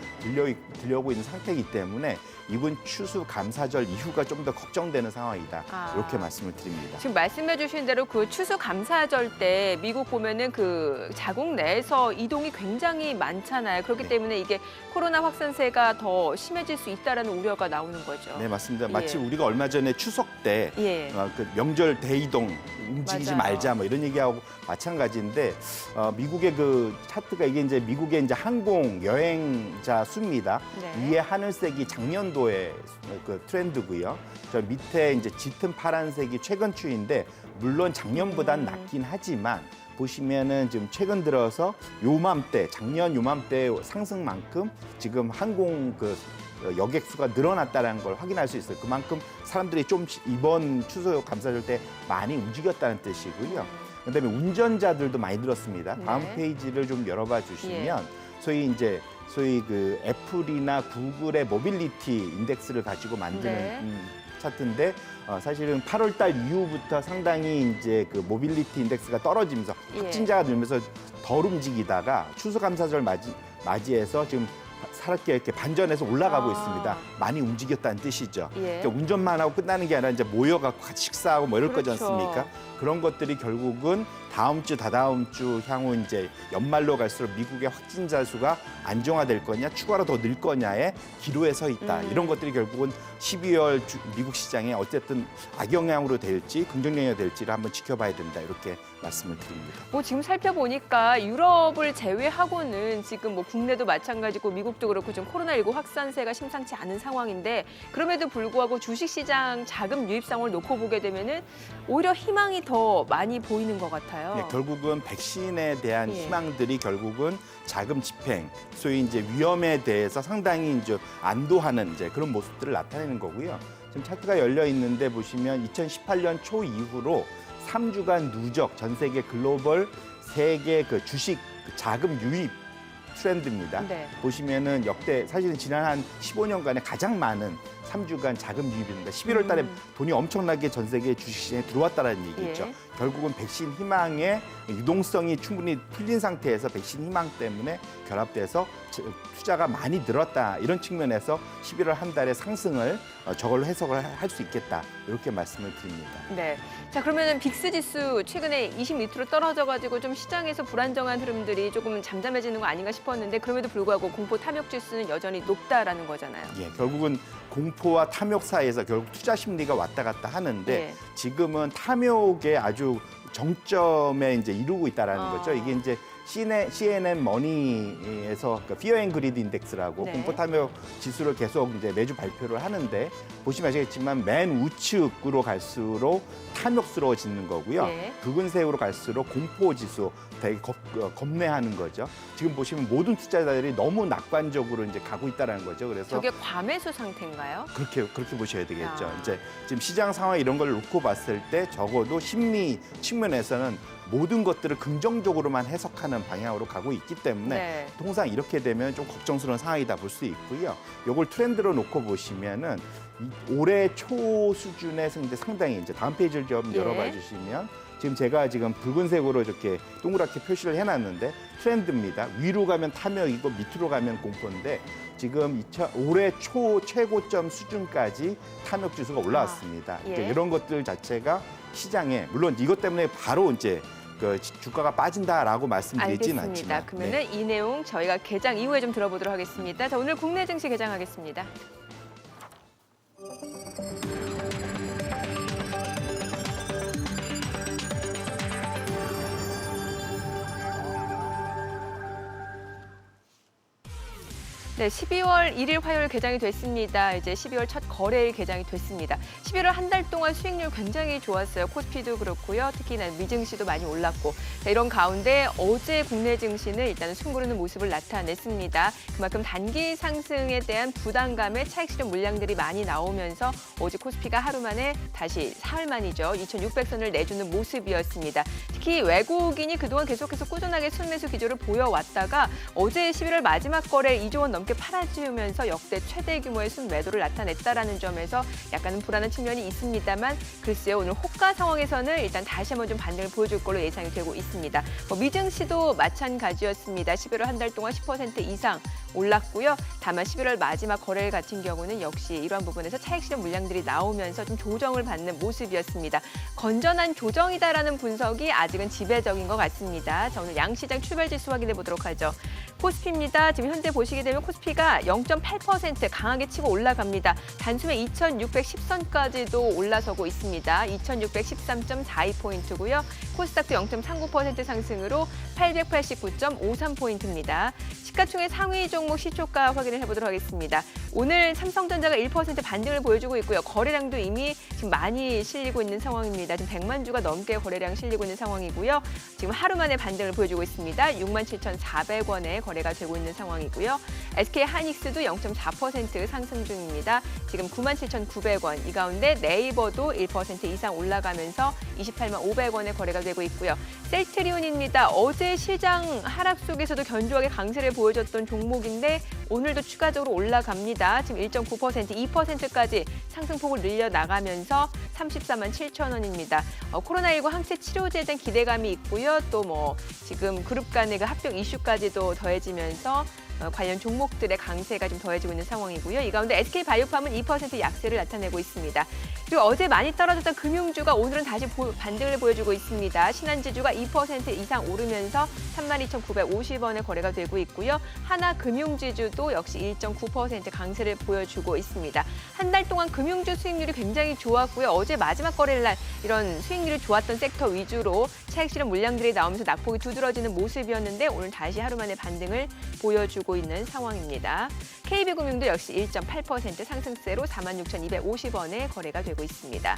들려오고 있는 상태이기 때문에 이번 추수 감사절 이후가 좀 더 걱정되는 상황이다. 이렇게 말씀을 드립니다. 지금 말씀해 주신 대로 그 추수 감사절 때 미국 보면은 그 자국 내에서 이동이 굉장히 많잖아요. 그렇기 네. 때문에 이게 코로나 확산세가 더 심해질 수 있다라는 우려가 나오는 거죠. 네, 맞습니다. 마치 마치 우리가 얼마 전에 추석 때 예. 그 명절 대이동 움직이지 맞아요. 말자 뭐 이런 얘기하고 마찬가지인데 미국의 그 차트가 이게 이제 미국의 이제 항공 여행자 수입니다. 네. 위에 하늘색이 작년도의 그 트렌드고요. 저 밑에 이제 짙은 파란색이 최근 추이인데 물론 작년보단 낮긴 하지만 보시면은 지금 최근 들어서 요맘때 작년 요맘때 상승만큼 지금 항공 그 여객 수가 늘어났다는 걸 확인할 수 있어요. 그만큼 사람들이 좀 이번 추석 감사절 때 많이 움직였다는 뜻이고요. 그다음에 운전자들도 많이 늘었습니다. 다음 네. 페이지를 좀 열어봐 주시면 소위 그 애플이나 구글의 모빌리티 인덱스를 가지고 만드는 네. 차트인데 사실은 8월 달 이후부터 상당히 이제 그 모빌리티 인덱스가 떨어지면서 예. 확진자가 늘면서 덜 움직이다가 추수감사절 맞이해서 지금 살게 이렇게 반전해서 올라가고 있습니다. 많이 움직였다는 뜻이죠. 예. 그러니까 운전만 하고 끝나는 게 아니라 이제 모여갖고 같이 식사하고 뭐 이럴 거지 그렇죠. 않습니까? 그런 것들이 결국은 다음 주, 다다음 주 향후 이제 연말로 갈수록 미국의 확진자 수가 안정화될 거냐, 추가로 더 늘 거냐에 기로에 서 있다. 이런 것들이 결국은 12월 미국 시장에 어쨌든 악영향으로 될지 긍정영향이 될지를 한번 지켜봐야 된다. 이렇게 말씀을 드립니다. 뭐 지금 살펴보니까 유럽을 제외하고는 지금 뭐 국내도 마찬가지고 미국도 그렇고 좀 코로나19 확산세가 심상치 않은 상황인데 그럼에도 불구하고 주식시장 자금 유입 상황을 놓고 보게 되면은 오히려 희망이 더 많이 보이는 것 같아요. 네, 결국은 백신에 대한 예. 희망들이 결국은 자금 집행, 소위 이제 위험에 대해서 상당히 이제 안도하는 이제 그런 모습들을 나타내는 거고요. 지금 차트가 열려 있는데 보시면 2018년 초 이후로 3주간 누적 전 세계 글로벌 세계 그 주식 자금 유입 트렌드입니다. 네. 보시면은 역대 사실은 지난 한 15년간에 가장 많은 3주간 자금 유입입니다. 11월 달에 돈이 엄청나게 전 세계 주식시장에 들어왔다는 얘기죠. 예. 결국은 백신 희망의 유동성이 충분히 풀린 상태에서 백신 희망 때문에 결합돼서 투자가 많이 늘었다. 이런 측면에서 11월 한 달의 상승을 저걸로 해석을 할 수 있겠다. 이렇게 말씀을 드립니다. 네. 자, 그러면은 빅스 지수 최근에 20밑으로 떨어져가지고 좀 시장에서 불안정한 흐름들이 조금 잠잠해지는 거 아닌가 싶었는데 그럼에도 불구하고 공포 탐욕 지수는 여전히 높다라는 거잖아요. 예, 결국은 공포와 탐욕 사이에서 결국 투자 심리가 왔다 갔다 하는데 예. 지금은 탐욕의 아주 정점에 이제 이루고 있다라는 아. 거죠. 이게 이제 CNN 머니에서 그 Fear and Greed Index라고 네. 공포 탐욕 지수를 계속 이제 매주 발표를 하는데 보시면 아시겠지만 맨 우측으로 갈수록 탐욕스러워지는 거고요. 네. 붉은 색으로 갈수록 공포 지수 되게 겁내하는 거죠. 지금 보시면 모든 투자자들이 너무 낙관적으로 이제 가고 있다라는 거죠. 그래서 저게 과매수 상태인가요? 그렇게 보셔야 되겠죠. 아. 이제 지금 시장 상황 이런 걸 놓고 봤을 때 적어도 심리 측면에서는 모든 것들을 긍정적으로만 해석하는 방향으로 가고 있기 때문에 네. 통상 이렇게 되면 좀 걱정스러운 상황이다 볼 수 있고요. 이걸 트렌드로 놓고 보시면은 올해 초 수준의 승대 상당히 이제 다음 페이지를 좀 예. 열어봐 주시면 지금 제가 지금 붉은색으로 이렇게 동그랗게 표시를 해놨는데 트렌드입니다. 위로 가면 탐욕이고 밑으로 가면 공포인데 지금 올해 초 최고점 수준까지 탐욕 지수가 올라왔습니다. 예. 그러니까 이런 것들 자체가 시장에 물론 이것 때문에 바로 이제 그 주가가 빠진다라고 말씀드리지는 알겠습니다. 않지만 그러면은 이 내용 저희가 개장 이후에 좀 들어보도록 하겠습니다. 자, 오늘 국내 증시 개장하겠습니다. 네, 12월 1일 화요일 개장이 됐습니다. 이제 12월 첫 거래일 개장이 됐습니다. 11월 한 달 동안 수익률 굉장히 좋았어요. 코스피도 그렇고요. 특히나 미증시도 많이 올랐고. 자, 이런 가운데 어제 국내 증시는 일단은 숨고르는 모습을 나타냈습니다. 그만큼 단기 상승에 대한 부담감에 차익 실현 물량들이 많이 나오면서 어제 코스피가 하루 만에 다시 사흘 만이죠. 2,600선을 내주는 모습이었습니다. 특히 외국인이 그동안 계속해서 꾸준하게 순매수 기조를 보여왔다가 어제 11월 마지막 거래일 2조 원 넘게 팔아지우면서 역대 최대 규모의 순매도를 나타냈다라는 점에서 약간은 불안한 측면이 있습니다만 글쎄요, 오늘 호가 상황에서는 일단 다시 한번 좀 반등을 보여줄 걸로 예상이 되고 있습니다. 미증시도 마찬가지였습니다. 11월 한 달 동안 10% 이상 올랐고요. 다만 11월 마지막 거래일 같은 경우는 역시 이러한 부분에서 차익 실현 물량들이 나오면서 좀 조정을 받는 모습이었습니다. 건전한 조정이다라는 분석이 아직은 지배적인 것 같습니다. 자, 오늘 양시장 출발 지수 확인해 보도록 하죠. 코스피입니다. 지금 현재 보시게 되면 코스피가 0.8% 강하게 치고 올라갑니다. 단숨에 2610선까지도 올라서고 있습니다. 2613.42포인트고요. 코스닥도 0.39% 상승으로 889.53포인트입니다. 시가총액 상위 종목 시초가 확인을 해보도록 하겠습니다. 오늘 삼성전자가 1% 반등을 보여주고 있고요. 거래량도 이미 지금 많이 실리고 있는 상황입니다. 지금 100만 주가 넘게 거래량 실리고 있는 상황이고요. 지금 하루 만에 반등을 보여주고 있습니다. 67,400원에 거래가 되고 있는 상황이고요. SK 하이닉스도 0.4% 상승 중입니다. 지금 97,900원. 이 가운데 네이버도 1% 이상 올라가면서 285,500원에 거래가 되고 있고요. 셀트리온입니다. 어제 시장 하락 속에서도 견조하게 강세를 보여줬던 종목인데 오늘도 추가적으로 올라갑니다. 지금 1.9%, 2%까지 상승폭을 늘려나가면서 34만 7천 원입니다. 코로나19 항체 치료제에 대한 기대감이 있고요. 또 뭐 지금 그룹 간의 그 합병 이슈까지도 더해지면서 관련 종목들의 강세가 좀 더해지고 있는 상황이고요. 이 가운데 SK바이오팜은 2% 약세를 나타내고 있습니다. 그리고 어제 많이 떨어졌던 금융주가 오늘은 다시 반등을 보여주고 있습니다. 신한지주가 2% 이상 오르면서 32,950원에 거래가 되고 있고요. 하나금융지주도 역시 1.9% 강세를 보여주고 있습니다. 한 달 동안 금융주 수익률이 굉장히 좋았고요. 어제 마지막 거래일 날 이런 수익률이 좋았던 섹터 위주로 차익 실현 물량들이 나오면서 낙폭이 두드러지는 모습이었는데 오늘 다시 하루 만에 반등을 보여주고 있는 상황입니다. KB금융도 역시 1.8% 상승세로 46,250원에 거래가 되고 있습니다.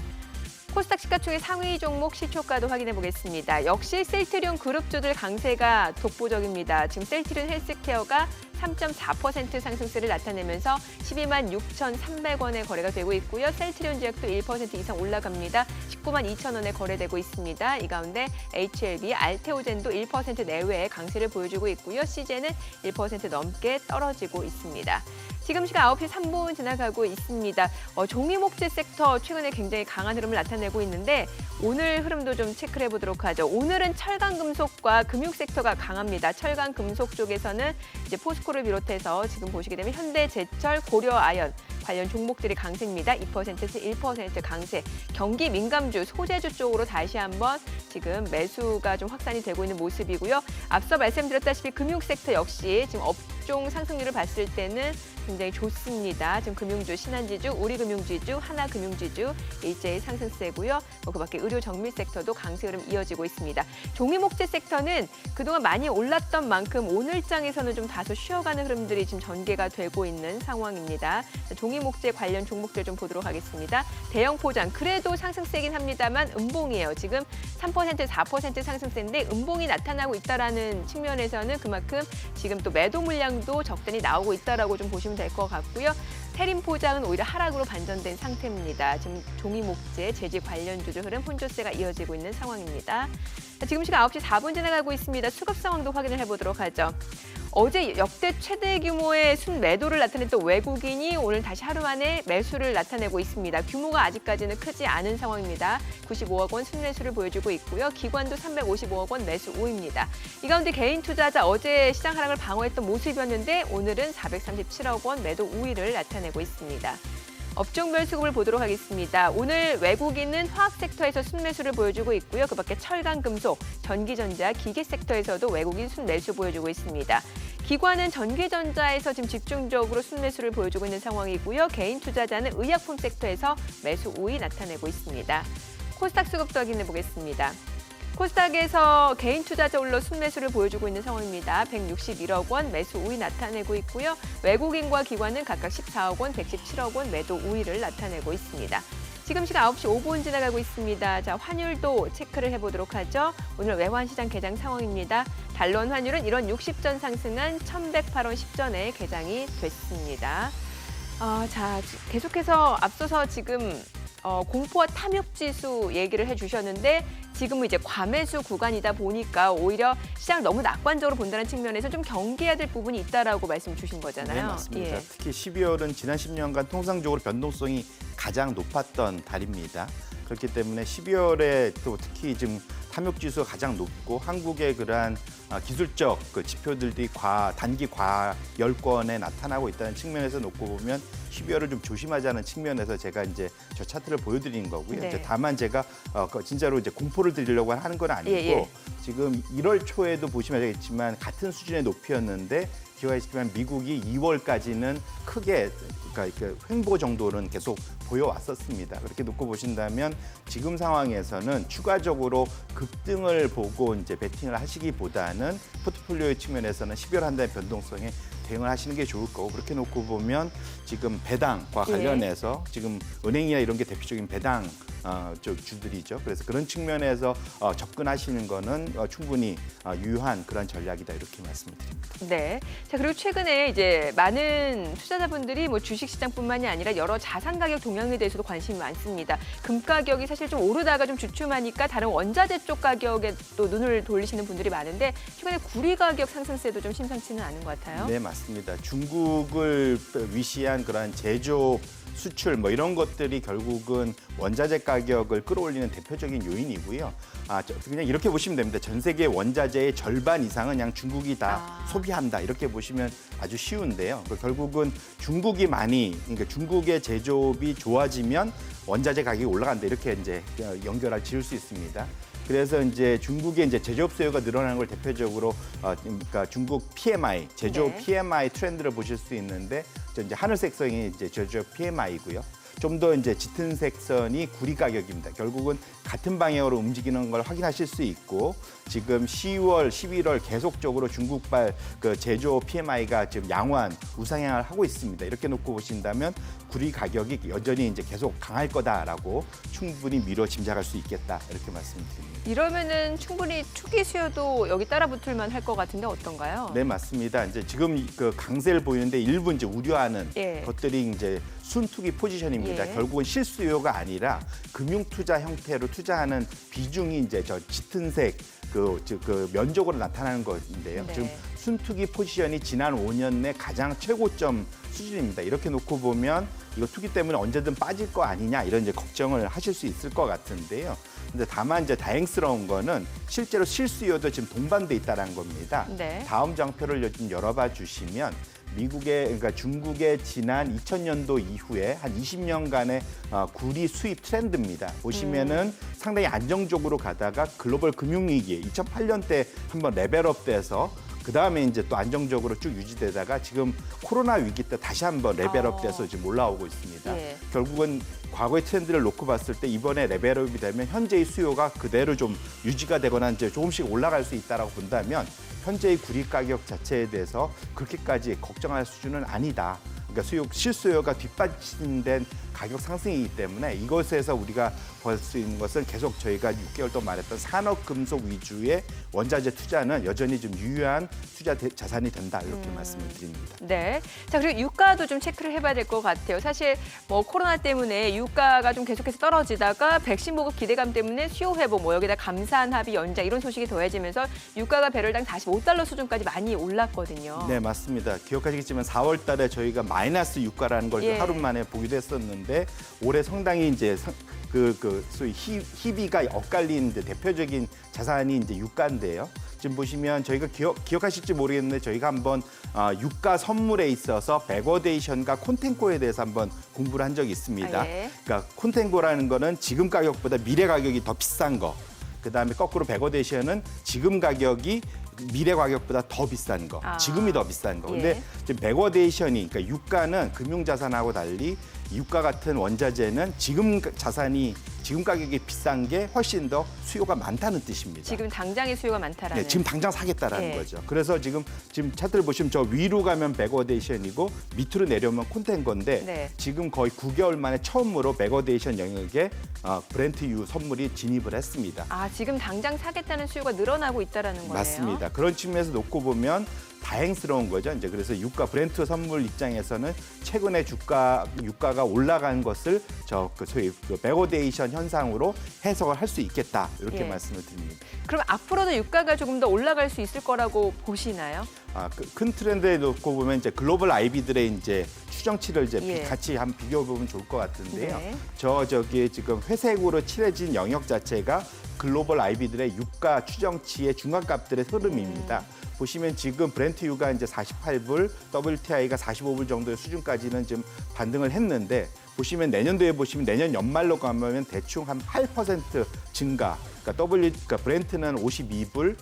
코스닥 시가총액 상위 종목 시초가도 확인해 보겠습니다. 역시 셀트리온 그룹주들 강세가 독보적입니다. 지금 셀트리온 헬스케어가 3.4% 상승세를 나타내면서 12만 6,300원에 거래가 되고 있고요. 셀트리온 제약도 1% 이상 올라갑니다. 19만 2천 원에 거래되고 있습니다. 이 가운데 HLB, 알테오젠도 1% 내외의 강세를 보여주고 있고요. CJ는 1% 넘게 떨어지고 있습니다. 지금 시각 9시 3분 지나가고 있습니다. 종이목재 섹터 최근에 굉장히 강한 흐름을 나타내고 있는데 오늘 흐름도 좀 체크를 해보도록 하죠. 오늘은 철강금속과 금융섹터가 강합니다. 철강금속 쪽에서는 이제 포스코를 비롯해서 지금 보시게 되면 현대제철, 고려아연 관련 종목들이 강세입니다. 2%에서 1% 강세. 경기 민감주, 소재주 쪽으로 다시 한번 지금 매수가 좀 확산이 되고 있는 모습이고요. 앞서 말씀드렸다시피 금융섹터 역시 지금 업종 상승률을 봤을 때는 굉장히 좋습니다. 지금 금융주, 신한지주, 우리금융지주, 하나금융지주 일제히 상승세고요. 그밖에 의료 정밀 섹터도 강세 흐름 이어지고 있습니다. 종이목재 섹터는 그동안 많이 올랐던 만큼 오늘장에서는 좀 다소 쉬어가는 흐름들이 지금 전개가 되고 있는 상황입니다. 종이목재 관련 종목들 좀 보도록 하겠습니다. 대형 포장 그래도 상승세긴 합니다만 음봉이에요. 지금 3%, 4% 상승세인데 음봉이 나타나고 있다라는 측면에서는 그만큼 지금 또 매도 물량도 적잖이 나오고 있다라고 좀 보시면 될 것 같고요. 태림 포장은 오히려 하락으로 반전된 상태입니다. 지금 종이목재, 재질 관련주들 흐름 혼조세가 이어지고 있는 상황입니다. 지금 시각 9시 4분 지나가고 있습니다. 수급 상황도 확인을 해보도록 하죠. 어제 역대 최대 규모의 순매도를 나타냈던 외국인이 오늘 다시 하루 만에 매수를 나타내고 있습니다. 규모가 아직까지는 크지 않은 상황입니다. 95억 원 순매수를 보여주고 있고요. 기관도 355억 원 매수 우입니다. 이 가운데 개인 투자자 어제 시장 하락을 방어했던 모습이었는데 오늘은 437억 원 매도 우위를 나타내고 있습니다. 업종별 수급을 보도록 하겠습니다. 오늘 외국인은 화학 섹터에서 순매수를 보여주고 있고요. 그밖에 철강, 금속, 전기전자, 기계 섹터에서도 외국인 순매수 보여주고 있습니다. 기관은 전기전자에서 지금 집중적으로 순매수를 보여주고 있는 상황이고요. 개인 투자자는 의약품 섹터에서 매수 우위 나타내고 있습니다. 코스닥 수급도 확인해 보겠습니다. 코스닥에서 개인 투자자 올러 순매수를 보여주고 있는 상황입니다. 161억 원 매수 우위 나타내고 있고요. 외국인과 기관은 각각 14억 원, 117억 원 매도 우위를 나타내고 있습니다. 지금 시각 9시 5분 지나가고 있습니다. 자, 환율도 체크를 해보도록 하죠. 오늘 외환시장 개장 상황입니다. 달러원 환율은 1원 60전 상승한 1,108원 10전에 개장이 됐습니다. 자, 계속해서 앞서서 지금 공포와 탐욕 지수 얘기를 해주셨는데 지금은 이제 과매수 구간이다 보니까 오히려 시장을 너무 낙관적으로 본다는 측면에서 좀 경계해야 될 부분이 있다라고 말씀 주신 거잖아요. 네, 맞습니다. 예. 특히 12월은 지난 10년간 통상적으로 변동성이 가장 높았던 달입니다. 그렇기 때문에 12월에 또 특히 지금 탐욕지수가 가장 높고 한국의 그러한 기술적 그 지표들이 단기 과열권에 나타나고 있다는 측면에서 놓고 보면 12월을 좀 조심하자는 측면에서 제가 이제 저 차트를 보여드린 거고요. 네. 이제 다만 제가 진짜로 이제 공포를 드리려고 하는 건 아니고 예. 지금 1월 초에도 보시면 알겠지만 같은 수준의 높이였는데 기억하시지만 미국이 2월까지는 크게 그러니까 횡보 정도는 계속 보여왔었습니다. 그렇게 놓고 보신다면 지금 상황에서는 추가적으로 급등을 보고 이제 베팅을 하시기보다는 포트폴리오의 측면에서는 12월 한 달의 변동성에 대응을 하시는 게 좋을 거고 그렇게 놓고 보면 지금 배당과 관련해서 지금 은행이나 이런 게 대표적인 배당 주들이죠. 그래서 그런 측면에서 접근하시는 거는 충분히 유효한 그런 전략이다 이렇게 말씀드립니다. 네. 자, 그리고 최근에 이제 많은 투자자분들이 뭐 주식시장뿐만이 아니라 여러 자산 가격 동향에 대해서도 관심이 많습니다. 금 가격이 사실 좀 오르다가 좀 주춤하니까 다른 원자재 쪽 가격에 또 눈을 돌리시는 분들이 많은데 최근에 구리 가격 상승세도 좀 심상치는 않은 것 같아요. 네, 맞습니다. 중국을 위시한 그런 제조 수출 뭐 이런 것들이 결국은 원자재 가격을 끌어올리는 대표적인 요인이고요. 그냥 이렇게 보시면 됩니다. 전 세계 원자재의 절반 이상은 그냥 중국이 다 소비한다 이렇게 보시면 아주 쉬운데요. 결국은 중국이 그러니까 중국의 제조업이 좋아지면 원자재 가격이 올라간다 이렇게 이제 연결을 지을 수 있습니다. 그래서 이제 중국의 이제 제조업 수요가 늘어나는 걸 대표적으로 그러니까 중국 PMI 제조업 PMI 트렌드를 보실 수 있는데 이제 하늘색 선이 이제 제조업 PMI고요. 좀 더 이제 짙은 색선이 구리 가격입니다. 결국은 같은 방향으로 움직이는 걸 확인하실 수 있고 지금 10월, 11월 계속적으로 중국발 그 제조업 PMI가 지금 양호한 우상향을 하고 있습니다. 이렇게 놓고 보신다면 구리 가격이 여전히 이제 계속 강할 거다라고 충분히 미뤄 짐작할 수 있겠다 이렇게 말씀드립니다. 이러면은 충분히 투기 수요도 여기 따라붙을만 할 것 같은데 어떤가요? 네, 맞습니다. 이제 지금 그 강세를 보이는데 일부 이제 우려하는 것들이 이제 순투기 포지션입니다. 결국은 실수요가 아니라 금융 투자 형태로 투자하는 비중이 이제 저 짙은색 그 면적으로 나타나는 것인데요. 지금 순투기 포지션이 지난 5년 내 가장 최고점 수준입니다. 이렇게 놓고 보면 이거 투기 때문에 언제든 빠질 거 아니냐 이런 이제 걱정을 하실 수 있을 것 같은데요. 근데 다만 이제 다행스러운 거는 실제로 실수요도 지금 동반돼 있다는 겁니다. 다음 장표를 좀 열어봐 주시면 그러니까 중국의 지난 2000년도 이후에 한 20년간의 구리 수입 트렌드입니다. 보시면은 상당히 안정적으로 가다가 글로벌 금융위기 2008년 때 한번 레벨업돼서 그 다음에 이제 또 안정적으로 쭉 유지되다가 지금 코로나 위기 때 다시 한번 레벨업돼서 지금 올라오고 있습니다. 결국은 과거의 트렌드를 놓고 봤을 때 이번에 레벨업이 되면 현재의 수요가 그대로 좀 유지가 되거나 이제 조금씩 올라갈 수 있다라고 본다면 현재의 구리 가격 자체에 대해서 그렇게까지 걱정할 수준은 아니다. 그러니까 실수요가 뒷받침된 가격 상승이기 때문에 이것에서 우리가 볼 수 있는 것은 계속 저희가 6개월 동안 말했던 산업금속 위주의 원자재 투자는 여전히 좀 유효한 투자 자산이 된다 이렇게 말씀을 드립니다. 네. 자, 그리고 유가도 좀 체크를 해봐야 될 것 같아요. 사실 뭐 코로나 때문에 유가가 좀 계속해서 떨어지다가 백신 보급 기대감 때문에 수요 회복, 뭐 여기다 감산 합의 연장 이런 소식이 더해지면서 유가가 배럴당 45달러 수준까지 많이 올랐거든요. 네, 맞습니다. 기억하시겠지만 4월 달에 저희가 마이너스 유가라는 걸 하루 만에 보기도 했었는데 올해 상당히 이제 소위 희비가 엇갈린 대표적인 자산이 이제 유가인데요. 지금 보시면 저희가 기억하실지 모르겠는데 저희가 한번 유가 선물에 있어서 베거데이션과 콘텐코에 대해서 한번 공부를 한 적이 있습니다. 그러니까 콘텐코라는 거는 지금 가격보다 미래 가격이 더 비싼 거. 그다음에 거꾸로 베거데이션은 지금 가격이 미래 가격보다 더 비싼 거, 지금이 더 비싼 거. 근데 지금 베거데이션이 그러니까 유가는 금융자산하고 달리 유가 같은 원자재는 지금 가격이 비싼 게 훨씬 더 수요가 많다는 뜻입니다. 지금 당장의 수요가 많다라는. 네, 지금 당장 사겠다라는 거죠. 그래서 지금 차트를 보시면 저 위로 가면 베거데이션이고 밑으로 내려오면 콘텐코인데 지금 거의 9개월 만에 처음으로 베거데이션 영역에 브렌트유 선물이 진입을 했습니다. 지금 당장 사겠다는 수요가 늘어나고 있다라는 거네요. 맞습니다. 그런 측면에서 놓고 보면 다행스러운 거죠. 이제 그래서 브렌트 선물 입장에서는 최근에 유가가 올라간 것을 소위 베거데이션 현상으로 해석을 할 수 있겠다 이렇게 말씀을 드립니다. 그럼 앞으로도 유가가 조금 더 올라갈 수 있을 거라고 보시나요? 큰 트렌드에 놓고 보면 이제 글로벌 IB들의 이제 추정치를 이제 예. 같이 한번 비교해 보면 좋을 것 같은데요. 네. 저기 지금 회색으로 칠해진 영역 자체가 글로벌 IB들의 유가 추정치의 중간값들의 흐름입니다. 보시면 지금 브렌트 유가 이제 48불, WTI가 45불 정도의 수준까지는 지금 반등을 했는데 보시면 내년도에 보시면 내년 연말로 가면 대충 한 8% 증가. 그러니까 브렌트는 52불,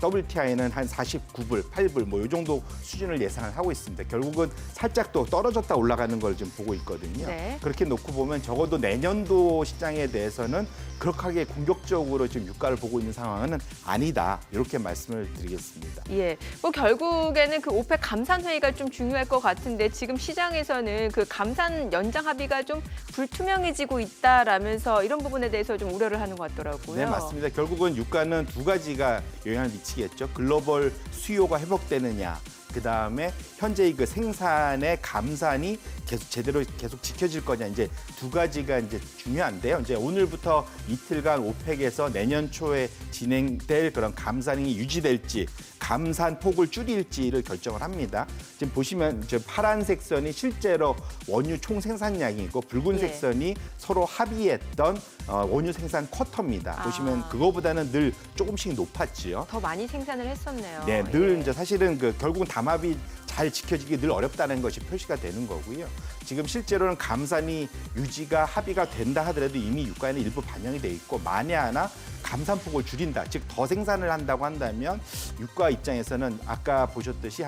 WTI는 한 49불, 8불 뭐 이 정도 수준을 예상을 하고 있습니다. 결국은 살짝 또 떨어졌다 올라가는 걸 지금 보고 있거든요. 네. 그렇게 놓고 보면 적어도 내년도 시장에 대해서는 그렇게 공격적으로 지금 유가를 보고 있는 상황은 아니다. 이렇게 말씀을 드리겠습니다. 예, 뭐 결국에는 그 오펙 감산 회의가 좀 중요할 것 같은데 지금 시장에서는 그 감산 연장 합의가 좀 불투명해지고 있다라면서 이런 부분에 대해서 좀 우려를 하는 것 같더라고요. 네, 맞습니다. 결국은 유가는 두 가지가 영향을 미치겠죠. 글로벌 수요가 회복되느냐, 그다음에 현재 그 생산의 감산이 계속 지켜질 거냐, 이제 두 가지가 이제 중요한데요. 이제 오늘부터 이틀간 오펙에서 내년 초에 진행될 그런 감산이 유지될지, 감산 폭을 줄일지를 결정을 합니다. 지금 보시면 저 파란색 선이 실제로 원유 총 생산량이고 붉은색 예. 선이 서로 합의했던 원유 생산 쿼터입니다. 보시면 그거보다는 늘 조금씩 높았지요. 더 많이 생산을 했었네요. 네, 늘 예. 이제 사실은 결국은 담합이 잘 지켜지기 늘 어렵다는 것이 표시가 되는 거고요. 지금 실제로는 감산이 유지가 합의가 된다 하더라도 이미 유가에는 일부 반영이 돼 있고 만에 하나 감산폭을 줄인다, 즉 더 생산을 한다고 한다면 유가 입장에서는 아까 보셨듯이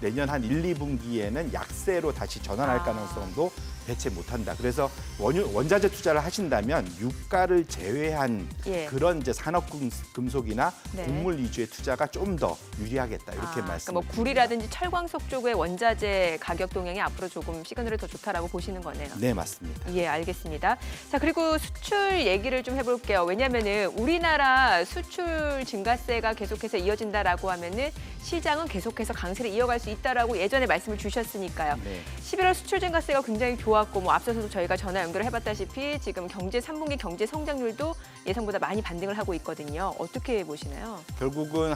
내년 한 1, 2분기에는 약세로 다시 전환할 가능성도 배치 못한다. 그래서 원자재 투자를 하신다면 유가를 제외한 예. 그런 이제 산업금속이나 네. 곡물 위주의 투자가 좀 더 유리하겠다 이렇게 그러니까 말씀드립니다. 뭐 구리라든지 철광석 쪽의 원자재 가격 동향이 앞으로 조금 시그널이 더 좋다라고 보시는 거네요. 네, 맞습니다. 예, 알겠습니다. 자, 그리고 수출 얘기를 좀 해볼게요. 왜냐하면은 우리나라 수출 증가세가 계속해서 이어진다라고 하면은 시장은 계속해서 강세를 이어갈 수 있다라고 예전에 말씀을 주셨으니까요. 네. 11월 수출 증가세가 굉장히 좋았고 뭐 앞서서도 저희가 전화 연결을 해봤다시피 지금 3분기 경제 성장률도 예상보다 많이 반등을 하고 있거든요. 어떻게 보시나요? 결국은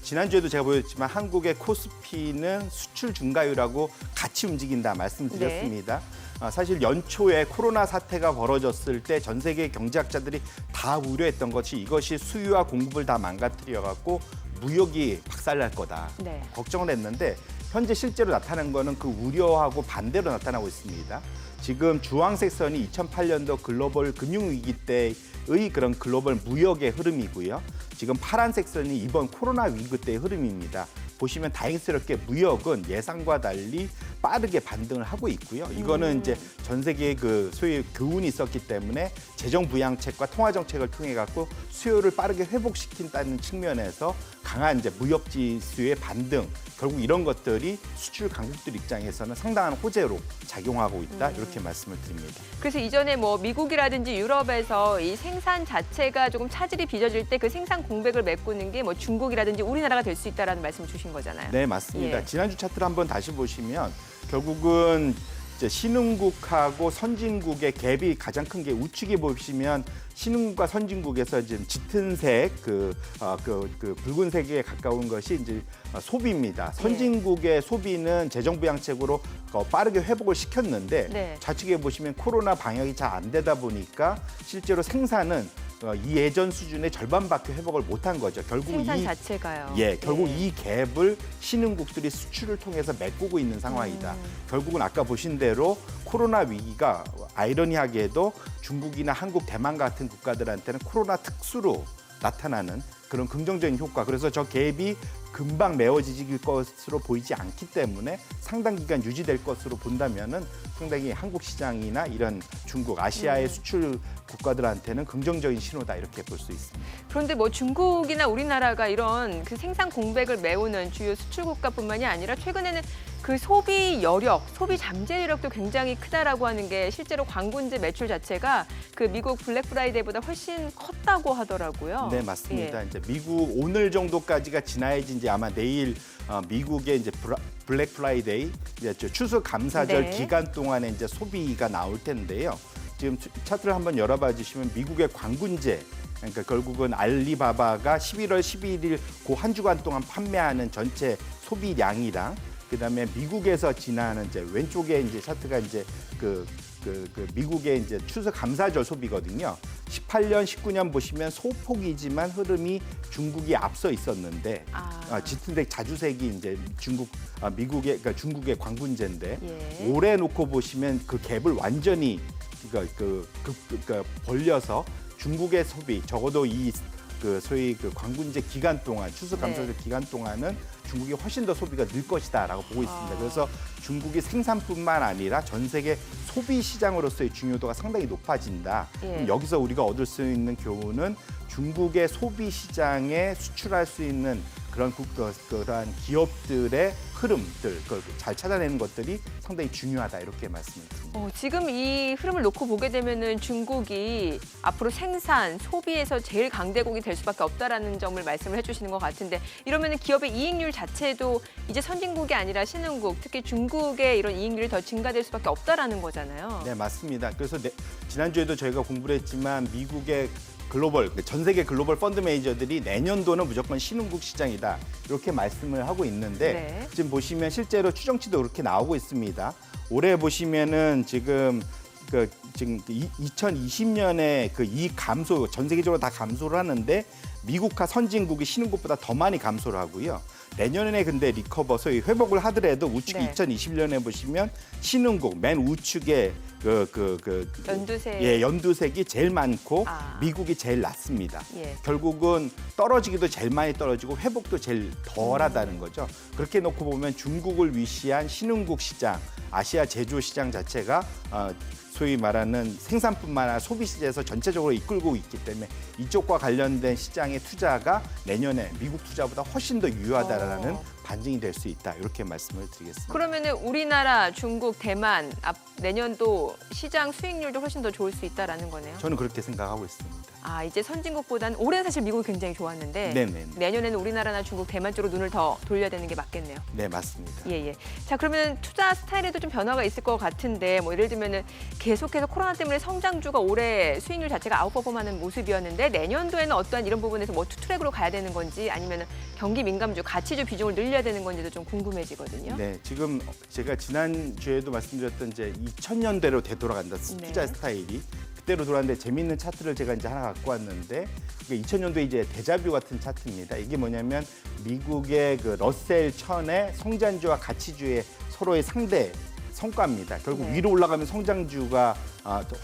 지난주에도 제가 보였지만 한국의 코스피는 수출 증가율하고 같이 움직인다 말씀드렸습니다. 사실 연초에 코로나 사태가 벌어졌을 때 전 세계 경제학자들이 다 우려했던 것이 이것이 수요와 공급을 다 망가뜨려갖고 무역이 박살날 거다. 네. 걱정을 했는데 현재 실제로 나타난 거는 그 우려하고 반대로 나타나고 있습니다. 지금 주황색 선이 2008년도 글로벌 금융위기 때의 그런 글로벌 무역의 흐름이고요. 지금 파란색 선이 이번 코로나 위기 때의 흐름입니다. 보시면 다행스럽게 무역은 예상과 달리 빠르게 반등을 하고 있고요. 이거는 이제 전 세계의 소위 교훈이 있었기 때문에 재정 부양책과 통화 정책을 통해 갖고 수요를 빠르게 회복시킨다는 측면에서 강한 이제 무역 지수의 반등, 결국 이런 것들이 수출 강국들 입장에서는 상당한 호재로 작용하고 있다 이렇게 말씀을 드립니다. 그래서 이전에 뭐 미국이라든지 유럽에서 이 생산 자체가 조금 차질이 빚어질 때 그 생산 공백을 메꾸는 게 뭐 중국이라든지 우리나라가 될 수 있다라는 말씀을 주신 거잖아요. 네, 맞습니다. 예. 지난주 차트를 한번 다시 보시면 결국은 이제 신흥국하고 선진국의 갭이 가장 큰 게 우측에 보시면 신흥국과 선진국에서 지금 짙은 색, 붉은색에 가까운 것이 이제 소비입니다. 선진국의 소비는 재정 부양책으로 빠르게 회복을 시켰는데 네. 좌측에 보시면 코로나 방역이 잘 안 되다 보니까 실제로 생산은 이 예전 수준의 절반밖에 회복을 못한 거죠. 결국 생산 자체가요. 결국 이 갭을 신흥국들이 수출을 통해서 메꾸고 있는 상황이다. 결국은 아까 보신 대로 코로나 위기가 아이러니하게도 중국이나 한국, 대만 같은 국가들한테는 코로나 특수로 나타나는 그런 긍정적인 효과. 그래서 저 갭이 금방 메워지질 것으로 보이지 않기 때문에 상당 기간 유지될 것으로 본다면은 상당히 한국 시장이나 이런 중국, 아시아의 수출 국가들한테는 긍정적인 신호다 이렇게 볼 수 있습니다. 그런데 뭐 중국이나 우리나라가 이런 그 생산 공백을 메우는 주요 수출 국가뿐만이 아니라 최근에는 그 소비 여력, 소비 잠재 여력도 굉장히 크다라고 하는 게 실제로 관군제 매출 자체가 그 미국 블랙 프라이데이보다 훨씬 컸다고 하더라고요. 네, 맞습니다. 예. 이제 미국 오늘 정도까지가 지나야지 이제 아마 내일 미국의 이제 블랙 프라이데이, 이제 추수 감사절 네. 기간 동안에 이제 소비가 나올 텐데요. 지금 차트를 한번 열어봐 주시면 미국의 관군제 그러니까 결국은 알리바바가 11월 11일 그 한 주간 동안 판매하는 전체 소비량이랑 그다음에 미국에서 지나는 이제 왼쪽에 이제 차트가 이제 그 미국의 이제 추수 감사절 소비거든요. 18년, 19년 보시면 소폭이지만 흐름이 중국이 앞서 있었는데 짙은색 자주색이 이제 미국의 그러니까 중국의 광분제인데 예. 올해 놓고 보시면 그 갭을 완전히 그러니까 벌려서 중국의 소비 적어도 소위 광분제 기간 동안 추수 감사절 기간 동안은 중국이 훨씬 더 소비가 늘 것이다라고 보고 있습니다. 그래서 중국이 생산뿐만 아니라 전 세계 소비 시장으로서의 중요도가 상당히 높아진다. 예. 여기서 우리가 얻을 수 있는 교훈은 중국의 소비 시장에 수출할 수 있는 그러한 기업들의 흐름들, 그걸 잘 찾아내는 것들이 상당히 중요하다 이렇게 말씀을 드립니다. 지금 이 흐름을 놓고 보게 되면은 중국이 앞으로 생산, 소비에서 제일 강대국이 될 수밖에 없다라는 점을 말씀을 해주시는 것 같은데 이러면은 기업의 이익률 자체도 이제 선진국이 아니라 신흥국, 특히 중국의 이런 이익률이 더 증가될 수밖에 없다라는 거잖아요. 네, 맞습니다. 그래서 지난주에도 저희가 공부를 했지만 미국의 전 세계 글로벌 펀드 매니저들이 내년도는 무조건 신흥국 시장이다 이렇게 말씀을 하고 있는데 네. 지금 보시면 실제로 추정치도 그렇게 나오고 있습니다. 올해 보시면은 지금 2020년에 그 이익 감소 전 세계적으로 다 감소를 하는데 미국과 선진국이 신흥국보다 더 많이 감소를 하고요. 내년에 근데 소위 회복을 하더라도 우측 네. 2020년에 보시면 신흥국 맨 우측에 연두색. 연두색이 제일 많고 아. 미국이 제일 낮습니다. 예. 결국은 떨어지기도 제일 많이 떨어지고 회복도 제일 덜하다는 거죠. 그렇게 놓고 보면 중국을 위시한 신흥국 시장, 아시아 제조 시장 자체가 소위 말하는 생산뿐만 아니라 소비 시장에서 전체적으로 이끌고 있기 때문에 이쪽과 관련된 시장의 투자가 내년에 미국 투자보다 훨씬 더 유효하다라는 반증이 될 수 있다. 이렇게 말씀을 드리겠습니다. 그러면은 우리나라, 중국, 대만 내년도 시장 수익률도 훨씬 더 좋을 수 있다라는 거네요. 저는 그렇게 생각하고 있습니다. 이제 선진국보다는 올해는 사실 미국이 굉장히 좋았는데 네네. 내년에는 우리나라나 중국, 대만 쪽으로 눈을 더 돌려야 되는 게 맞겠네요. 네, 맞습니다. 예. 자, 그러면 투자 스타일에도 좀 변화가 있을 것 같은데 예를 들면은 계속해서 코로나 때문에 성장주가 올해 수익률 자체가 아웃퍼폼하는 모습이었는데 내년도에는 어떠한 이런 부분에서 투트랙으로 가야 되는 건지 아니면은 경기 민감주, 가치주 비중을 늘려야 되는 건지도 좀 궁금해지거든요. 네, 지금 제가 지난주에도 말씀드렸던 이제 2000년대로 되돌아간다 네. 투자 스타일이 그때로 돌아왔는데 재미있는 차트를 제가 이제 하나 갖고 왔는데 2000년도에 이제 데자뷰 같은 차트입니다. 이게 뭐냐면 미국의 러셀 1000의 성장주와 가치주의 서로의 상대 성과입니다. 결국 네. 위로 올라가면 성장주가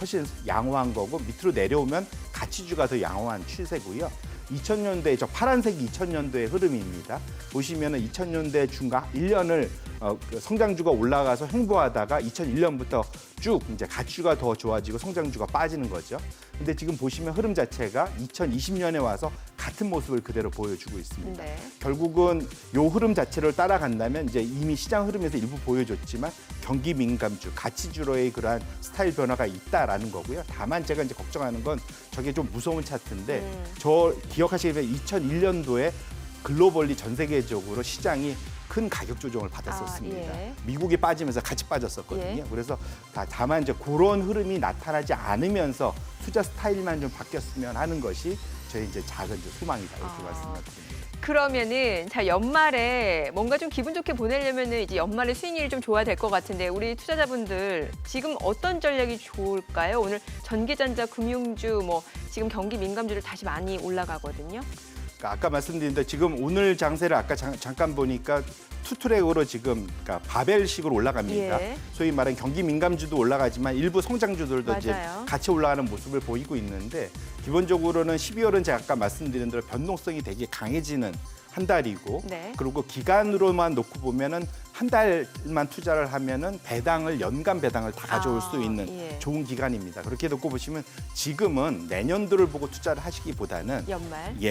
훨씬 양호한 거고 밑으로 내려오면 가치주가 더 양호한 추세고요. 2000년대 저 파란색이 2000년도의 흐름입니다. 보시면은 2000년대 중간 1년을 성장주가 올라가서 횡보하다가 2001년부터 쭉 이제 가치주가 더 좋아지고 성장주가 빠지는 거죠. 근데 지금 보시면 흐름 자체가 2020년에 와서 같은 모습을 그대로 보여주고 있습니다. 네. 결국은 요 흐름 자체를 따라간다면 이제 이미 시장 흐름에서 일부 보여줬지만 경기 민감주, 가치주로의 그러한 스타일 변화가 있다라는 거고요. 다만 제가 이제 걱정하는 건 저게 좀 무서운 차트인데 저 기억하시겠지만 2001년도에 글로벌리 전 세계적으로 시장이 큰 가격 조정을 받았었습니다. 예. 미국이 빠지면서 같이 빠졌었거든요. 예. 그래서 다만 이제 그런 흐름이 나타나지 않으면서 투자 스타일만 좀 바뀌었으면 하는 것이 저희 이제 작은 소망이다 이렇게 말씀드립니다. 그러면은 연말에 뭔가 좀 기분 좋게 보내려면은 이제 연말에 수익률이 좀 좋아야 될 것 같은데 우리 투자자분들 지금 어떤 전략이 좋을까요? 오늘 전기전자, 금융주, 지금 경기 민감주를 다시 많이 올라가거든요. 아까 말씀드린 대로 지금 오늘 장세를 아까 잠깐 보니까 투트랙으로 지금 그러니까 바벨식으로 올라갑니다. 예. 소위 말하는 경기 민감주도 올라가지만 일부 성장주들도 이제 맞아요. 같이 올라가는 모습을 보이고 있는데 기본적으로는 12월은 제가 아까 말씀드린 대로 변동성이 되게 강해지는 한 달이고 네. 그리고 기간으로만 놓고 보면은 한 달만 투자를 하면은 연간 배당을 다 가져올 수 있는 예. 좋은 기간입니다. 그렇게 놓고 보시면 지금은 내년도를 보고 투자를 하시기보다는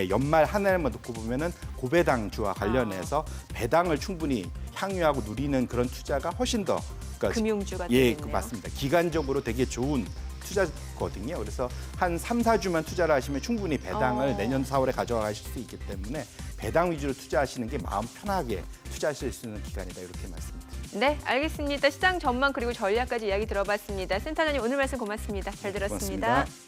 연말 한 해만 놓고 보면은 고배당주와 관련해서 배당을 충분히 향유하고 누리는 그런 투자가 훨씬 더 금융주가 예, 되겠네요. 맞습니다. 기간적으로 되게 좋은 투자거든요. 그래서 한 3, 4주만 투자를 하시면 충분히 배당을 내년 4월에 가져가실 수 있기 때문에 배당 위주로 투자하시는 게 마음 편하게 투자하실 수 있는 기간이다 이렇게 말씀드립니다. 네, 알겠습니다. 시장 전망 그리고 전략까지 이야기 들어봤습니다. 센터장님 오늘 말씀 고맙습니다. 잘 들었습니다. 고맙습니다.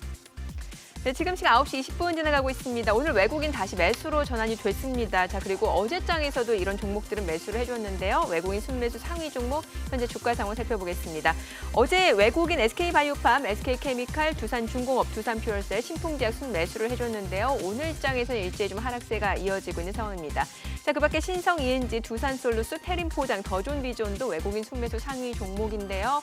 네, 지금 시각 9시 20분 지나가고 있습니다. 오늘 외국인 다시 매수로 전환이 됐습니다. 자, 그리고 어제장에서도 이런 종목들은 매수를 해줬는데요. 외국인 순매수 상위 종목 현재 주가 상황 살펴보겠습니다. 어제 외국인 SK바이오팜, SK케미칼, 두산중공업, 두산퓨얼셀, 신풍제약 순매수를 해줬는데요. 오늘 장에서는 일제히 좀 하락세가 이어지고 있는 상황입니다. 자, 그밖에 신성 ENG, 두산솔루스, 테림포장, 더존비존도 외국인 순매수 상위 종목인데요.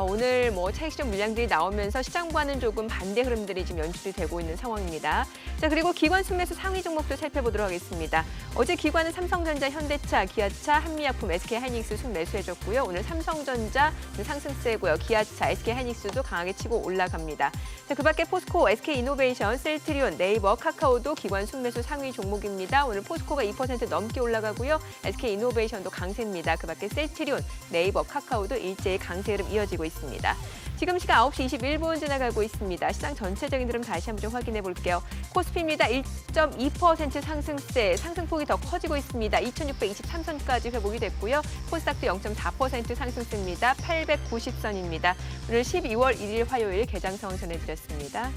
오늘 차익실현 물량들이 나오면서 시장과는 조금 반대 흐름들이 지금 연출이 되고 있는 상황입니다. 자, 그리고 기관 순매수 상위 종목도 살펴보도록 하겠습니다. 어제 기관은 삼성전자, 현대차, 기아차, 한미약품, SK하이닉스 순매수해줬고요. 오늘 삼성전자 상승세고요. 기아차, SK하이닉스도 강하게 치고 올라갑니다. 자, 그밖에 포스코, SK이노베이션, 셀트리온, 네이버, 카카오도 기관 순매수 상위 종목입니다. 오늘 포스코가 2% 넘게 올라가고요. SK이노베이션도 강세입니다. 그밖에 셀트리온, 네이버, 카카오도 일제히 강세 흐름 이어지고 있습니다. 지금 시각 9시 21분 지나가고 있습니다. 시장 전체적인 흐름 다시 한번 좀 확인해 볼게요. 코스피입니다. 1.2% 상승세, 상승폭이 더 커지고 있습니다. 2623선까지 회복이 됐고요. 코스닥도 0.4% 상승세입니다. 890선입니다. 오늘 12월 1일 화요일 개장 상황 전해드렸습니다.